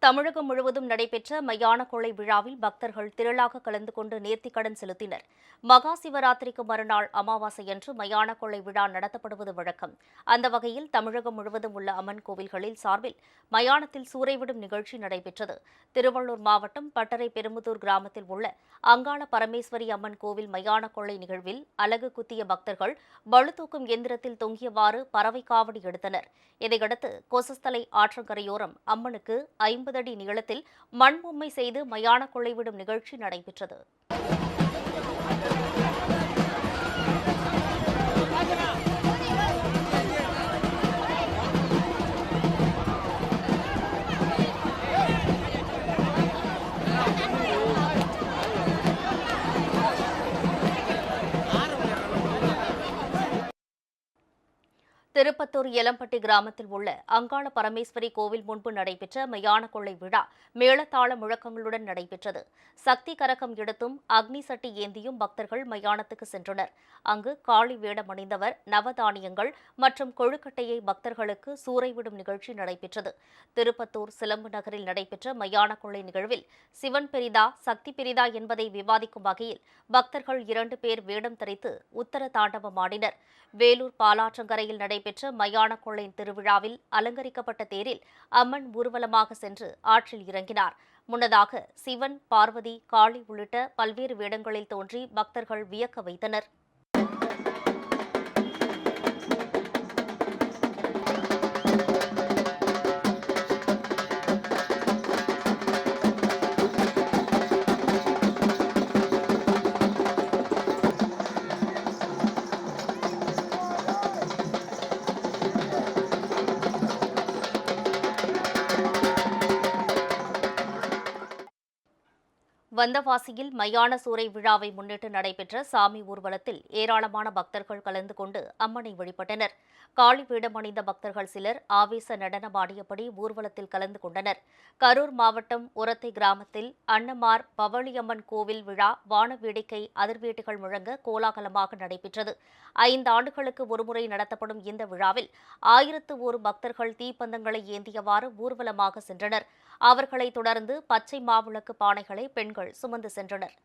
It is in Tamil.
தமிழகம் முழுவதும் நடைபெற்ற மயான கொள்ளை விழாவில் பக்தர்கள் திரளாக கலந்து கொண்டு நேர்த்திக்கடன் செலுத்தினர். மகா சிவராத்திரிக்கு மறுநாள் அமாவாசையன்று மயான கொள்ளை விழா நடத்தப்படுவது வழக்கம். அந்த வகையில் தமிழகம் முழுவதும் உள்ள அம்மன் கோவில்களில் சார்பில் மயானத்தில் சூறைவிடும் நிகழ்ச்சி நடைபெற்றது. திருவள்ளூர் மாவட்டம் பட்டறை பெருமுதூர் கிராமத்தில் உள்ள அங்காள பரமேஸ்வரி அம்மன் கோவில் மயான கொள்ளை நிகழ்வில் அலகு குத்திய பக்தர்கள் பளுதூக்கும் எந்திரத்தில் தொங்கியவாறு பறவை காவடி எடுத்தனர். இதையடுத்து கொசஸ்தலை ஆற்றங்கரையோரம் அம்மனுக்கு 50 அடி நீளத்தில் மண் பொம்மை செய்து மயான கொள்ளை விடும் நிகழ்ச்சி நடைபெற்றது. திருப்பத்தூர் எலம்பட்டி கிராமத்தில் உள்ள அங்காள பரமேஸ்வரி கோவில் முன்பு நடைபெற்ற மயான கொள்ளை விழா மேளதாள முழக்கங்களுடன் நடைபெற்றது. சக்தி கரகம் எடுத்தும் அக்னி சட்டி ஏந்தியும் பக்தர்கள் மயானத்துக்கு சென்றனர். அங்கு காளி வேடம் அணிந்தவர் நவதானியங்கள் மற்றும் கொழுக்கட்டையை பக்தர்களுக்கு சூறைவிடும் நிகழ்ச்சி நடைபெற்றது. திருப்பத்தூர் சிலம்பு நகரில் நடைபெற்ற மயான கொள்ளை நிகழ்வில் சிவன் பெரிதா சக்தி பெரிதா என்பதை விவாதிக்கும் வகையில் பக்தர்கள் 2 பேர் வேடம் தரித்து உத்தர தாண்டவம் ஆடினர். வேலூர் பாலாற்றங்கரையில் நடைபெற்ற மயான கொள்ளை திருவிழாவில் அலங்கரிக்கப்பட்ட தேரில் அம்மன் ஊர்வலமாக சென்று ஆற்றில் இறங்கினார். முன்னதாக சிவன், பார்வதி, காளி உள்ளிட்ட பல்வேறு வேடங்களில் தோன்றி பக்தர்கள் வியக்க வைத்தனர். வந்தவாசியில் மயான சூறை விழாவை முன்னிட்டு நடைபெற்ற சாமி ஊர்வலத்தில் ஏராளமான பக்தர்கள் கலந்து கொண்டு அம்மனை வழிபட்டனர். காளி வேடம் அணிந்த பக்தர்கள் சிலர் ஆவேச நடனமாடியபடி ஊர்வலத்தில் கலந்து கொண்டனர். கரூர் மாவட்டம் உரத்தை கிராமத்தில் அன்னமார் பவளியம்மன் கோவில் விழா வான வேடிக்கை அதிர்வேட்டுகள் முழங்க கோலாகலமாக நடைபெற்றது. 5 ஆண்டுகளுக்கு ஒருமுறை நடத்தப்படும் இந்த விழாவில் 1001 பக்தர்கள் தீப்பந்தங்களை ஏந்தியவாறு ஊர்வலமாக சென்றனர். அவர்களைத் தொடர்ந்து பச்சை மாவிளக்கு பானைகளை பெண்கள் சுமந்து சென்றனர்.